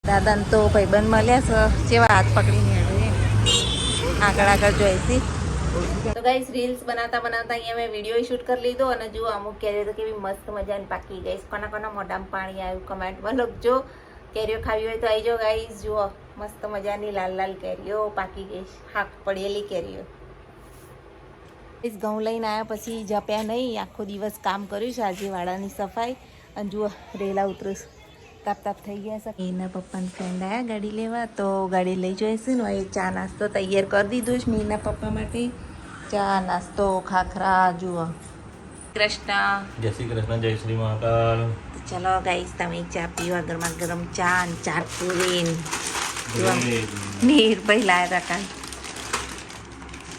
દાદાને તો ભાઈબંધ મળ્યા છે, જેવા હાથ પકડીને હેડે આગળ આગળ જોઈશી. તો ગાઈસ રીલ્સ બનાવતા બનાવતા અહીંયા મેં વિડીયો શૂટ કરી લીધો અને જુઓ અમુક કેરીઓ તો કેવી મસ્ત મજાની પાકી ગઈ. કોના કોના મોઢામાં પાણી આવ્યું કમેન્ટમાં લખજો. કેરીઓ ખાવી હોય તો આવી જાઓ ગાઈસ. જુઓ મસ્ત મજાની લાલ લાલ કેરીઓ પાકી ગઈ, હાક પડેલી કેરીઓ. ઘઉં લઈને આવ્યા પછી જપ્યા નહીં, આખો દિવસ કામ કર્યું છે આજે વાડાની સફાઈ. અને જુઓ રેલા ઉતરું તાપ તાપ થઈ ગયા છે. એના પપ્પાની ફ્રેન્ડ આવ્યા ગાડી લેવા, તો ગાડી લઈ જઈશું ને. એ ચા નાસ્તો તૈયાર કરી દીધો છે મીના પપ્પા માટે. ચા નાસ્તો ખાખરા જુઓ. કૃષ્ણ જય શ્રી કૃષ્ણ, જય શ્રી મહાકાલ. ચલો ગાઈસ તમે ચા પીવા, ગરમા ગરમ ચા અને ચાટ પૂરી નીર પહેલા રખાય.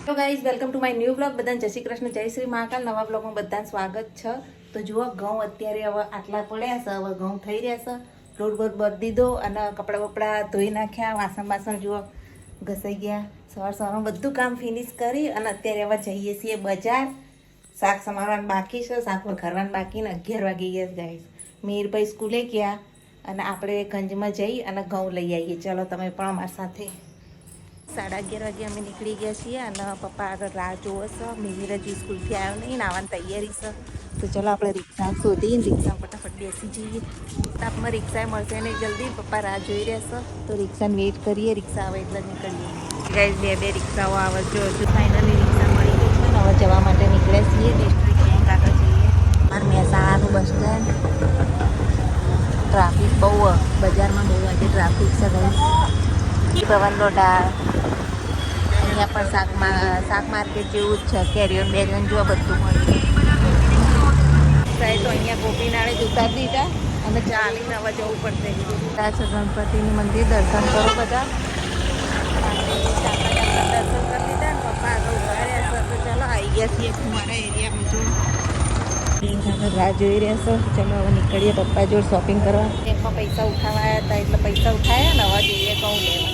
તો guys welcome to my new blog. બધાને જય શ્રી કૃષ્ણ, જય શ્રી મહાકાલ. નવા બ્લોગમાં બધાને સ્વાગત છે. તો જુઓ ઘઉં અત્યારે હવે આટલા પડ્યા છે, હવે ઘઉં થઈ રહ્યા છે. લોટ બોટ બધી દીધો અને કપડાં બપડા ધોઈ નાખ્યા, વાસણ બાસણ જુઓ ઘસાઈ ગયા. સવાર સવારમાં બધું કામ ફિનિશ કરી અને અત્યારે હવે જઈએ છીએ બજાર. શાક સમારવાનું બાકી છે, શાક વઘારવાનું બાકી ને 11 વાગી ગયા ગાઈસ. મીરભાઈ સ્કૂલે ગયા અને આપણે ગંજમાં જઈ અને ઘઉં લઈ આવીએ. ચલો તમે પણ અમારી સાથે. 11:30 વાગે અમે નીકળી ગયા છીએ અને પપ્પા આગળ રાહ જોવે છે. મિહિર હજી સ્કૂલથી આવ્યો નહીં, આવવાની તૈયારી છે. તો ચલો આપણે રિક્ષા શોધીને રિક્ષા ફટાફટ બેસી જઈએ. તાપમાં રિક્ષા મળશે નહીં જલ્દી, પપ્પા રાહ જોઈ રહેશે. તો રિક્ષાને વેઇટ કરીએ, રિક્ષા આવે એટલે નીકળીએ. ગાઈસ બે રિક્ષાઓ આવે છે. ફાઇનલી રિક્ષા મળી ગઈ છે ને હવે જવા માટે નીકળ્યા છીએ. ડિસ્ટ્રિક્ટ બેંક આગળ જઈએ. મારે મહેસાણાનું બસ સ્ટેન્ડ. ટ્રાફિક બહુ, બજારમાં બહુ આજે ટ્રાફિક છે ગાઈસ. ભવનનો ડાળ અહીંયા પણ શાક માર્કેટ જેવું જ છે. કેરીઓન બેરીઓન જો બધું મળે. તો અહીંયા ગોપીનાળે જ ઉતારી દીધા અને ચાલીને હવે જવું પડશે. ત્યાં છે ગણપતિનું મંદિર, દર્શન કરો બધા. દર્શન કરી લીધા ને પપ્પા આગળ ઉભા રહ્યા છે. તો ચાલો આવી ગયા છીએ મારા એરિયામાં. જો રાહ જોઈ રહ્યા છો. ચાલો હવે નીકળીએ પપ્પા જોડે શોપિંગ કરવા. બેંકમાં પૈસા ઉઠાવવા આવ્યા હતા એટલે પૈસા ઉઠાવ્યા ને હવે જઈએ ઘઉં લેવા.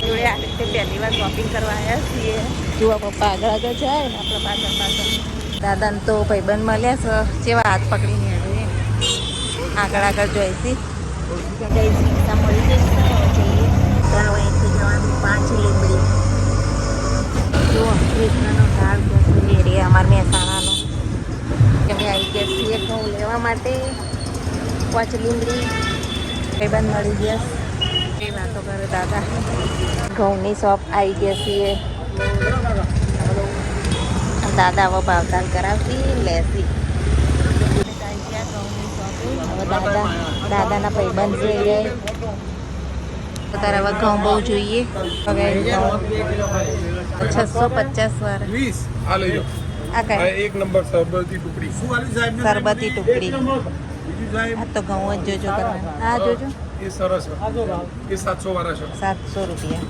જોડે આ રીતે પહેલી વાર શોપિંગ કરવા આવ્યા છીએ. જુઓ પપ્પા આગળ આગળ જાય ને આપણે પાછળ પાછળ. દાદાને તો ભાઈબંધ મળ્યા છે, જેવા હાથ પકડીને હેડે આગળ આગળ જોઈશી. રિક્ષા મળી જશે જઈએ. અહીંથી જવાનું 5 લીંબડી. જુઓ કૃષ્ણનો ઢાળ એરિયા અમારા મહેસાણાનો. અમે આવી ગયા છીએ ઘઉં લેવા માટે. 5 લીંબડી ભાઈબંધ મળી ગયા. એ વાતો કરે દાદા. ઘઉંની શોપ આવી ગયા છીએ. દાદા હવે ભાવતાલ કરાવતી લેસી. દાદાના ભાઈબંધ જોઈએ. તારે હવે ઘઉં બહુ જોઈએ. 650 વાળા. આ કઈ એક નંબર સરબતી ટુકડી. સરબતી ટુકડી. આ તો ઘઉં જ જોજો કરવાનું. હા જોજો એ સરસ છે. એ 700 વાળા છે. 700 રૂપિયા.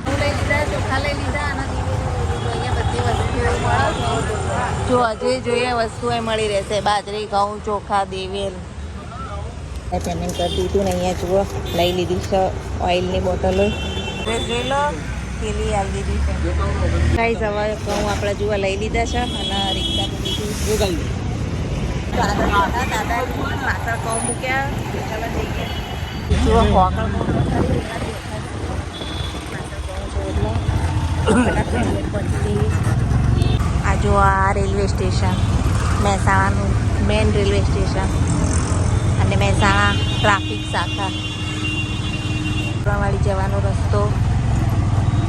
ઘઉં લઈ લીધા, ચોખા લઈ લીધા અને અહીંયા બધી વસ્તુઓ જો હજુ જોઈએ વસ્તુઓ મળી રહેશે. બાજરી, ઘઉં, ચોખા, દેવેલ. પેમેન્ટ કરી દીધું ને અહીંયા જુઓ લઈ લીધી છે ઓઇલની બોટલો. જોઈ લો પેલી આવી દીધી છે. ગાઈસ હવે ઘઉં આપણે જુઓ લઈ લીધા છે અને રિક્ષા લીધી. દાદા પાછળ ઘઉં મૂક્યા. ચાલો જઈએ. જુઓ હોકળ આ જો આ રેલવે સ્ટેશન, મહેસાણાનું મેન રેલવે સ્ટેશન અને મહેસાણા ટ્રાફિક શાખા. વાળી જવાનો રસ્તો.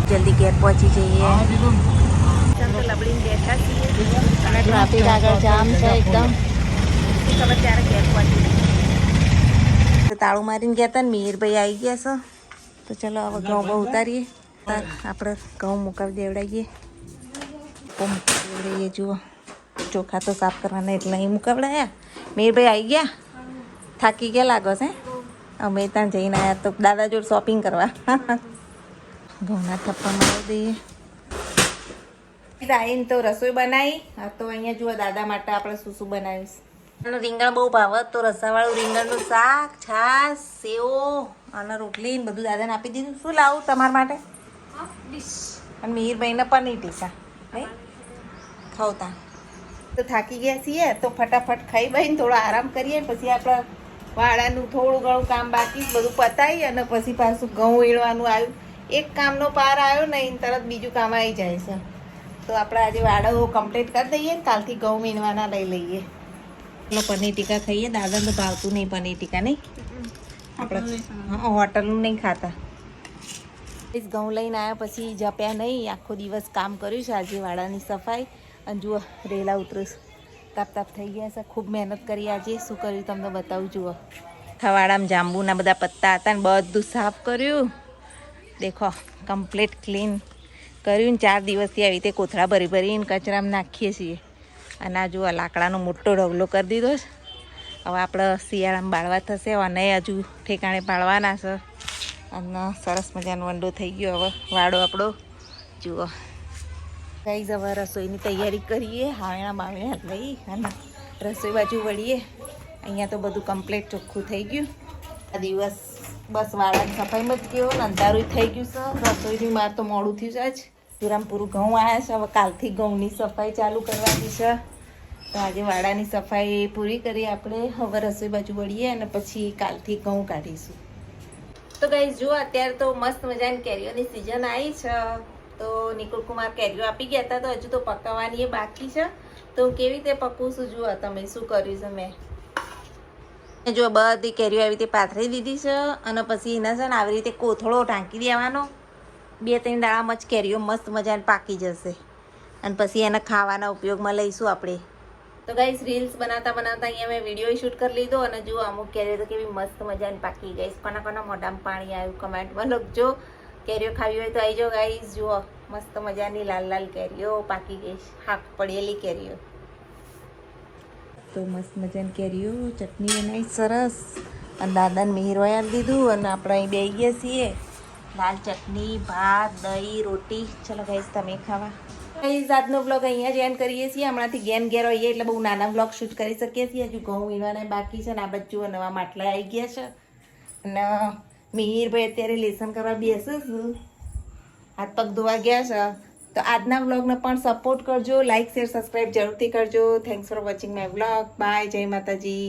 જલ્દી ઘેર પહોંચી જઈએ. લબડીને બેઠા છીએ અને ટ્રાફિક આગળ જામ છે એકદમ. ખબર ત્યારે ઘેર પહોંચી તાળું મારીને ગયા હતા ને મિહિરભાઈ આવી ગયા છે. તો ચલો હવે ઘઉં બહુ ઉતારીએ. આપણે ઘઉં મુકાવી દેવડાવીએ. દેવડાવીએ જુઓ. ચોખા તો સાફ કરવાના એટલે અહીં મુકાવડાયા. મિહિરભાઈ આવી ગયા. થાકી ગયા લાગો છે. અમે ત્યાં જઈને આવ્યા તો દાદા જોડે શોપિંગ કરવા. ઘઉંના થપ્પા મારી દઈએ. આવીને તો રસોઈ બનાવી. હા તો અહીંયા જુઓ દાદા માટે આપણે શું શું બનાવીશ. રીંગણ બહુ ભાવે તો રસાવાળું રીંગણનું શાક, છાશ, સેવો અને રોટલી બધું દાદાને આપી દીધું. શું લાવું તમારા માટે? અને મિહિરભાઈને પનીર ટીકા. ભાઈ ખાવતા તો થાકી ગયા છીએ તો ફટાફટ ખાઈ બહીને થોડો આરામ કરીએ પછી આપણે વાડાનું થોડું ઘણું કામ બાકી બધું પતાવી અને પછી પાછું ઘઉં વીણવાનું આવ્યું. એક કામનો પાર આવ્યો નહીં તરત બીજું કામ આવી જાય છે. તો આપણે આજે વાડો કમ્પ્લીટ કરી દઈએ ને કાલથી ઘઉં વીણવાના લઈ લઈએ. એટલે પનીર ટીકા ખાઈએ. દાદાને તો ભાવતું નહીં પનીર ટીકા નહીં. આપણે હા હોટલનું નહીં ખાતા. ઘઉં લઈને આવ્યા પછી જપ્યા નહીં. આખો દિવસ કામ કર્યું છે આજે વાડાની સફાઈ. અને જુઓ રેલા ઉતરું તાપ થઈ ગયા છે. ખૂબ મહેનત કરી આજે. શું કર્યું તમને બતાવું. જુઓ ખવાડામાં જાંબુના બધા પત્તા હતા ને બધું સાફ કર્યું. દેખો કમ્પ્લીટ ક્લીન કર્યું ને 4 દિવસથી આવી રીતે કોથળા ભરીને કચરામાં નાખીએ છીએ. અને આ જુઓ લાકડાનો મોટો ઢગલો કરી દીધો છે. હવે આપણે શિયાળામાં બાળવા થશે અને હજુ ઠેકાણે પાડવાના છે. અને સરસ મજાનો વંડો થઈ ગયો. હવે વાડો આપણો જુઓ. ગાઈઝ હવે રસોઈની તૈયારી કરીએ. હાવણા બાવણા લઈ અને રસોઈ બાજુ વળીએ. અહીંયા તો બધું કમ્પ્લીટ ચોખ્ખું થઈ ગયું. આ દિવસ બસ વાળાની સફાઈમાં જ ગયો ને અંધારું થઈ ગયું છે. રસોઈની માર તો મોડું થયું છે. જ પૂરું ઘઉં આવ્યા છે. હવે કાલથી ઘઉંની સફાઈ ચાલુ કરવાની છે. તો આજે વાડાની સફાઈ પૂરી કરી આપણે. હવે રસોઈ બાજુ વળીએ અને પછી કાલથી ઘઉં કાઢીશું. તો ગાઈઝ જુઓ અત્યારે તો મસ્ત મજાની કેરીઓની સિઝન આવી છે. તો નિકુલ કુમાર કેરીઓ આપી ગયા હતા. તો હજુ તો પકાવવાની એ બાકી છે. તો હું કેવી રીતે પકવું છું જુઓ તમે શું કર્યું છે મેં. જો બધી કેરીઓ આવી રીતે પાથરી દીધી છે. અને પછી એના છે ને આવી રીતે કોથળો ઢાંકી દેવાનો. 2-3 દાડામાં જ કેરીઓ મસ્ત મજાને પાકી જશે. અને પછી એના ખાવાના ઉપયોગમાં લઈશું આપણે. તો ગાઈસ રીલ્સ બનાવતા અહીંયા મેં વિડીયો શૂટ કરી લીધો. અને જુઓ અમુક કેરીઓ તો કેવી મસ્ત મજાની પાકી ગઈ. કોના મોઢામાં પાણી આવ્યું કમેન્ટમાં લખજો. કેરીઓ ખાવી હોય તો આવી જાઓ ગાઈસ. જુઓ મસ્ત મજાની લાલ કેરીઓ પાકી ગઈ. હાક પડેલી કેરીઓ. તો મસ્ત મજાની કેરીઓ ચટણી બનાવી સરસ. અને દાદાને મિહિરવાઈ આપી દીધું. અને આપણે અહીં બેસી ગયા છીએ. લાલ ચટણી ભાત દહીં રોટી. ચલો ગાઈસ તમે ખાવા. ગાઈસ આજનો બ્લોગ અહીંયા જ એન્ડ કરીએ છીએ. હમણાંથી ઘેર હોઈએ એટલે બહુ નાના બ્લોગ શૂટ કરી શકીએ છીએ. હજુ ઘઉં વીણવાના બાકી છે. ને આ બાજુ નવા માટલા આવી ગયા છે. અને મિહિરભાઈ અત્યારે લેસન કરવા બેસે છું. હાથ પગ ધોવા ગયા છે. તો આજના વ્લોગને પણ સપોર્ટ કરજો. લાઇક શેર સબસ્ક્રાઈબ જરૂરથી કરજો. Thanks for watching my vlog. Bye. જય માતાજી.